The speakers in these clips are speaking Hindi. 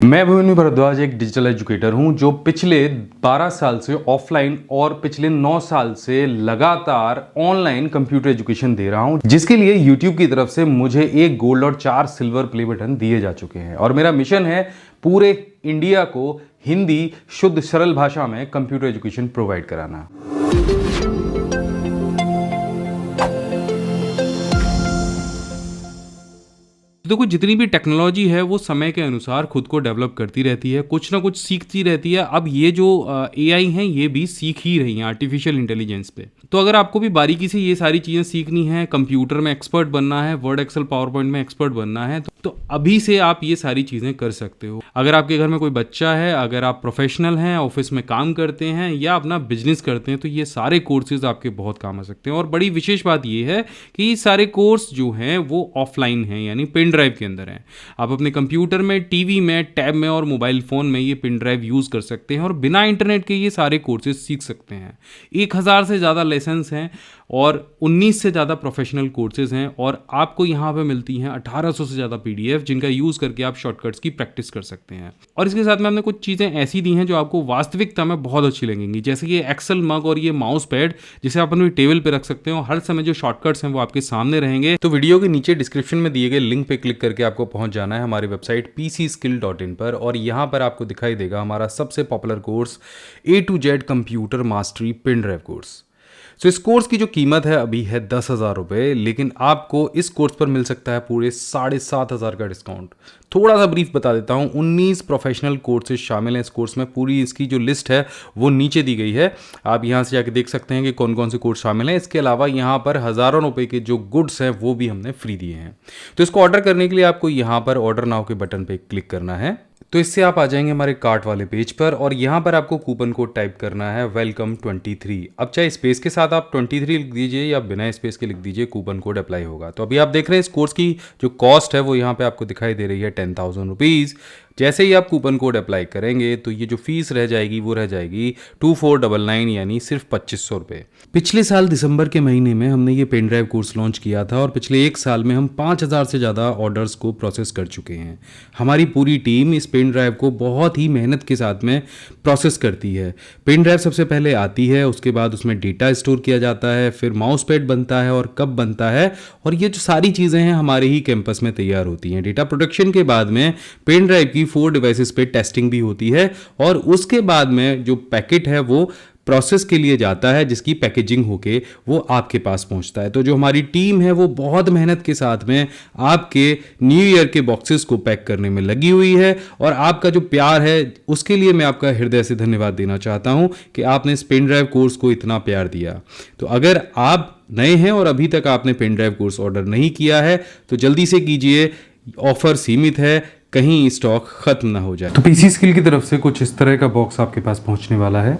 मैं अभिमन्यु भारद्वाज एक डिजिटल एजुकेटर हूं जो पिछले 12 साल से ऑफलाइन और पिछले 9 साल से लगातार ऑनलाइन कंप्यूटर एजुकेशन दे रहा हूं, जिसके लिए यूट्यूब की तरफ से मुझे 1 गोल्ड और 4 सिल्वर प्ले बटन दिए जा चुके हैं। और मेरा मिशन है पूरे इंडिया को हिंदी शुद्ध सरल भाषा में कंप्यूटर एजुकेशन प्रोवाइड कराना। देखो, जितनी भी टेक्नोलॉजी है वो समय के अनुसार खुद को डेवलप करती रहती है, कुछ ना कुछ सीखती रहती है। अब ये जो एआई हैं ये भी सीख ही रही हैं आर्टिफिशियल इंटेलिजेंस पे। तो अगर आपको भी बारीकी से ये सारी चीज़ें सीखनी है, कंप्यूटर में एक्सपर्ट बनना है, वर्ड एक्सेल पावर पॉइंट में एक्सपर्ट बनना है, तो अभी से आप ये सारी चीज़ें कर सकते हो। अगर आपके घर में कोई बच्चा है, अगर आप प्रोफेशनल हैं, ऑफिस में काम करते हैं या अपना बिजनेस करते हैं, तो ये सारे कोर्सेज आपके बहुत काम आ सकते हैं। और बड़ी विशेष बात ये है कि ये सारे कोर्स जो हैं वो ऑफलाइन हैं, यानी पेन ड्राइव के अंदर है। आप अपने कंप्यूटर में, टीवी में, टैब में और मोबाइल फोन में ये पेन ड्राइव यूज कर सकते हैं और बिना इंटरनेट के ये सारे कोर्सेज सीख सकते हैं। 1000 से ज़्यादा लेसन्स हैं और 19 से ज़्यादा प्रोफेशनल कोर्सेज हैं और आपको यहाँ पे मिलती हैं 1800 से ज़्यादा पीडीएफ, जिनका यूज़ करके आप शॉर्टकट्स की प्रैक्टिस कर सकते हैं। और इसके साथ में हमने कुछ चीज़ें ऐसी दी हैं जो आपको वास्तविकता में बहुत अच्छी लगेंगी, जैसे कि एक्सेल मग और ये माउस पैड, जिसे आप अपनी टेबल पर रख सकते हो। हर समय जो शॉर्टकट्स हैं वो आपके सामने रहेंगे। तो वीडियो के नीचे डिस्क्रिप्शन में दिए गए लिंक पे क्लिक करके आपको पहुंच जाना है हमारी वेबसाइट pcskill.in पर, और यहाँ पर आपको दिखाई देगा हमारा सबसे popular course A to Z computer mastery pen drive course. तो इस कोर्स की जो कीमत है अभी है 10,000 रुपये, लेकिन आपको इस कोर्स पर मिल सकता है पूरे 7,500 का डिस्काउंट। थोड़ा सा ब्रीफ बता देता हूँ। 19 प्रोफेशनल कोर्सेज शामिल हैं इस कोर्स में। पूरी इसकी जो लिस्ट है वो नीचे दी गई है, आप यहाँ से जाके देख सकते हैं कि कौन कौन से कोर्स शामिल हैं। इसके अलावा यहाँ पर हज़ारों रुपए के जो गुड्स हैं वो भी हमने फ्री दिए हैं। तो इसको ऑर्डर करने के लिए आपको यहाँ पर ऑर्डर नाउ के बटन पर क्लिक करना है। तो इससे आप आ जाएंगे हमारे कार्ट वाले पेज पर और यहाँ पर आपको कूपन कोड टाइप करना है वेलकम 23। अब चाहे स्पेस के साथ आप 23 लिख दीजिए या बिना स्पेस के लिख दीजिए, कूपन कोड अप्लाई होगा। तो अभी आप देख रहे हैं इस कोर्स की जो कॉस्ट है वो यहाँ पे आपको दिखाई दे रही है 10,000 रुपीज़। जैसे ही आप कूपन कोड अप्लाई करेंगे तो ये जो फीस रह जाएगी वो रह जाएगी 2499, यानी सिर्फ 2500 रुपये। पिछले साल दिसंबर के महीने में हमने ये पेन ड्राइव कोर्स लॉन्च किया था और पिछले 1 साल में हम 5000 से ज़्यादा ऑर्डर्स को प्रोसेस कर चुके हैं। हमारी पूरी टीम इस पेन ड्राइव को बहुत ही मेहनत के साथ में प्रोसेस करती है। पेन ड्राइव सबसे पहले आती है, उसके बाद उसमें डेटा स्टोर किया जाता है, फिर माउस पैड बनता है और कब बनता है, और ये जो सारी चीज़ें हैं हमारे ही कैंपस में तैयार होती हैं। डेटा प्रोटेक्शन के बाद में पेन ड्राइव की 4 डिवाइसेस पे टेस्टिंग भी होती है और उसके बाद में जो पैकेट है वो प्रोसेस के लिए जाता है, जिसकी पैकेजिंग होके वो आपके पास पहुंचता है। तो जो हमारी टीम है वो बहुत मेहनत के साथ में आपके न्यू ईयर के बॉक्सेस को पैक करने में लगी हुई है और आपका जो प्यार है उसके लिए मैं आपका हृदय से धन्यवाद देना चाहता हूं कि आपने इस पेन ड्राइव कोर्स को इतना प्यार दिया। तो अगर आप नए हैं और अभी तक आपने पेन ड्राइव कोर्स ऑर्डर नहीं किया है तो जल्दी से कीजिए, ऑफर सीमित है, कहीं स्टॉक खत्म ना हो जाए। तो पीसी स्किल की तरफ से कुछ इस तरह का बॉक्स आपके पास पहुंचने वाला है।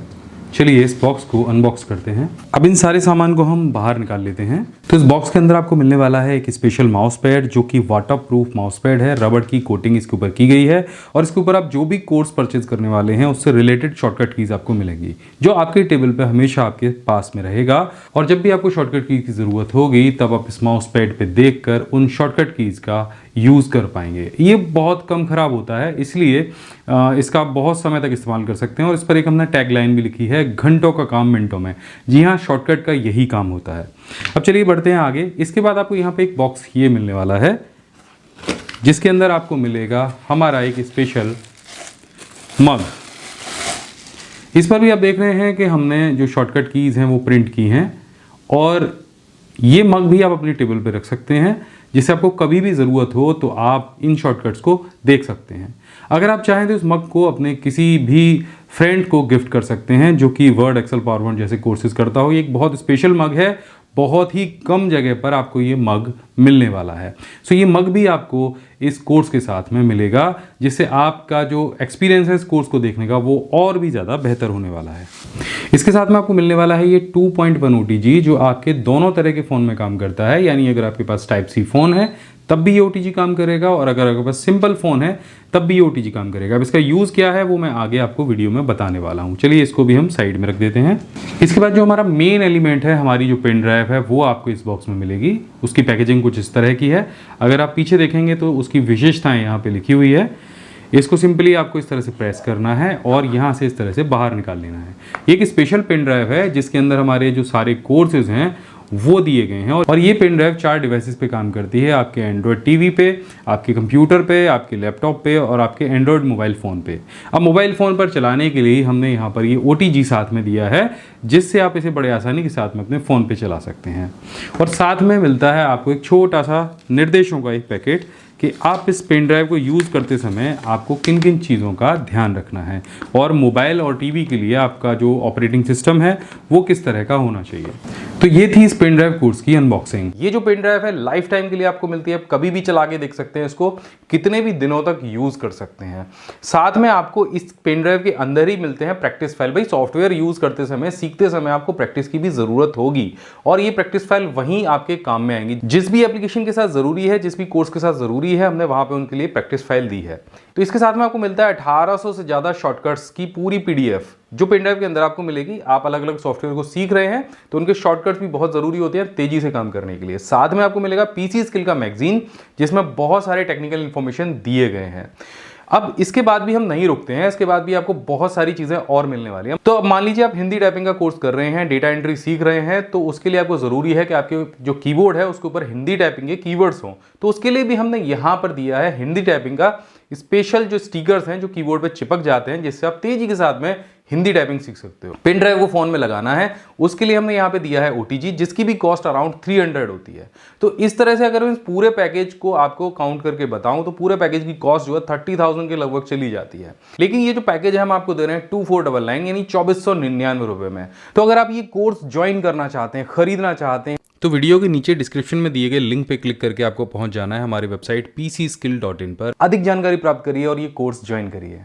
चलिए इस बॉक्स को अनबॉक्स करते हैं। अब इन सारे सामान को हम बाहर निकाल लेते हैं। तो इस बॉक्स के अंदर आपको मिलने वाला है एक स्पेशल माउस पैड, जो कि वाटर प्रूफ माउस पैड है। रबड़ की कोटिंग इसके ऊपर की गई है और इसके ऊपर आप जो भी कोर्स परचेज करने वाले हैं उससे रिलेटेड शॉर्टकट कीज आपको मिलेगी, जो आपके टेबल पर हमेशा आपके पास में रहेगा। और जब भी आपको शॉर्टकट कीज की जरूरत होगी तब आप इस माउस पैड पे देखकर उन शॉर्टकट कीज का यूज कर पाएंगे। ये बहुत कम खराब होता है, इसलिए इसका आप बहुत समय तक इस्तेमाल कर सकते हैं। और इस पर एक हमने टैग लाइन भी लिखी है, घंटों का काम मिनटों में। जी हाँ, शॉर्टकट का यही काम होता है। अब चलिए बढ़ते हैं आगे। इसके बाद आपको यहाँ पे एक बॉक्स ये मिलने वाला है, जिसके अंदर आपको मिलेगा हमारा एक स्पेशल मग। इस पर भी आप देख रहे हैं कि हमने जो शॉर्टकट कीज हैं वो प्रिंट की हैं और ये मग भी आप अपनी टेबल पे रख सकते हैं, जिससे आपको कभी भी ज़रूरत हो तो आप इन शॉर्टकट्स को देख सकते हैं। अगर आप चाहें तो इस मग को अपने किसी भी फ्रेंड को गिफ्ट कर सकते हैं जो कि वर्ड एक्सेल पावर पॉइंट जैसे कोर्सेज करता हो। ये एक बहुत स्पेशल मग है, बहुत ही कम जगह पर आपको ये मग मिलने वाला है। सो ये मग भी आपको इस कोर्स के साथ में मिलेगा, जिससे आपका जो एक्सपीरियंस है इस कोर्स को देखने का वो और भी ज़्यादा बेहतर होने वाला है। इसके साथ में आपको मिलने वाला है ये 2.1 OTG, जो आपके दोनों तरह के फ़ोन में काम करता है। यानी अगर आपके पास टाइप सी फ़ोन है तब भी ये OTG काम करेगा और अगर आपके पास सिंपल फ़ोन है तब भी ये OTG काम करेगा। अब इसका यूज़ क्या है वो मैं आगे आपको वीडियो में बताने वाला हूँ। चलिए इसको भी हम साइड में रख देते हैं। इसके बाद जो हमारा मेन एलिमेंट है, हमारी जो पेन ड्राइव है, वो आपको इस बॉक्स में मिलेगी। उसकी पैकेजिंग कुछ इस तरह की है। अगर आप पीछे देखेंगे तो उसकी विशेषताएं यहाँ पे लिखी हुई है। इसको सिंपली आपको इस तरह से प्रेस करना है और यहाँ से इस तरह से बाहर निकाल लेना है। ये एक स्पेशल पेन ड्राइव है जिसके अंदर हमारे जो सारे कोर्सेज हैं वो दिए गए हैं और ये पेन ड्राइव 4 डिवाइसेस पे काम करती है, आपके एंड्रॉयड टीवी पे, आपके कंप्यूटर पे, आपके लैपटॉप पे और आपके एंड्रॉयड मोबाइल फ़ोन पे। अब मोबाइल फ़ोन पर चलाने के लिए हमने यहाँ पर ये OTG साथ में दिया है जिससे आप इसे बड़े आसानी के साथ में अपने फ़ोन पे चला सकते हैं। और साथ में मिलता है आपको एक छोटा सा निर्देशों का एक पैकेट कि आप इस पेन ड्राइव को यूज़ करते समय आपको किन किन चीज़ों का ध्यान रखना है और मोबाइल और टीवी के लिए आपका जो ऑपरेटिंग सिस्टम है वो किस तरह का होना चाहिए। तो ये थी इस पेन ड्राइव कोर्स की अनबॉक्सिंग। ये जो पेन ड्राइव है लाइफ टाइम के लिए आपको मिलती है, आप कभी भी चला के देख सकते हैं, इसको कितने भी दिनों तक यूज़ कर सकते हैं। साथ में आपको इस पेन ड्राइव के अंदर ही मिलते हैं प्रैक्टिस फाइल। भाई सॉफ्टवेयर यूज़ करते समय, सीखते समय आपको प्रैक्टिस की भी ज़रूरत होगी और ये प्रैक्टिस फाइल वहीं आपके काम में आएंगी। जिस भी एप्लीकेशन के साथ ज़रूरी है, जिस भी कोर्स के साथ ज़रूरी है, हमने वहाँ पर उनके लिए प्रैक्टिस फाइल दी है। तो इसके साथ में आपको मिलता है 1800 से ज़्यादा शॉर्टकट्स की पूरी PDF जो पेन ड्राइव के अंदर आपको मिलेगी। आप अलग अलग सॉफ्टवेयर को सीख रहे हैं तो उनके शॉर्टकट्स भी बहुत ज़रूरी होते हैं तेजी से काम करने के लिए। साथ में आपको मिलेगा PC स्किल का मैगजीन जिसमें बहुत सारे टेक्निकल इंफॉर्मेशन दिए गए हैं। अब इसके बाद भी हम नहीं रुकते हैं, इसके बाद भी आपको बहुत सारी चीज़ें और मिलने वाली हैं। तो अब मान लीजिए आप हिंदी टाइपिंग का कोर्स कर रहे हैं, डेटा एंट्री सीख रहे हैं, तो उसके लिए आपको ज़रूरी है कि आपके जो कीबोर्ड है उसके ऊपर हिंदी टाइपिंग के कीवर्ड्स हों। तो उसके लिए भी हमने यहाँ पर दिया है हिंदी टाइपिंग का स्पेशल जो स्टिकर्स हैं जो कीबोर्ड पे चिपक जाते हैं, जिससे आप तेजी के साथ में हिंदी टाइपिंग सीख सकते हो। पेन ड्राइव को फोन में लगाना है, उसके लिए हमने यहाँ पे दिया है OTG जिसकी भी कॉस्ट अराउंड 300 होती है। तो इस तरह से अगर मैं इस पूरे पैकेज को आपको काउंट करके बताऊं तो पूरे पैकेज की कॉस्ट जो है 30,000 के लगभग चली जाती है। लेकिन ये जो पैकेज है हम आपको दे रहे हैं 2499 यानी 2499 रुपए में। तो अगर आप ये कोर्स ज्वाइन करना चाहते हैं, खरीदना चाहते हैं, तो वीडियो के नीचे डिस्क्रिप्शन में दिए गए लिंक पे क्लिक करके आपको पहुंच जाना है हमारी वेबसाइट pcskill.in पर। अधिक जानकारी प्राप्त करिए और ये कोर्स ज्वाइन करिए।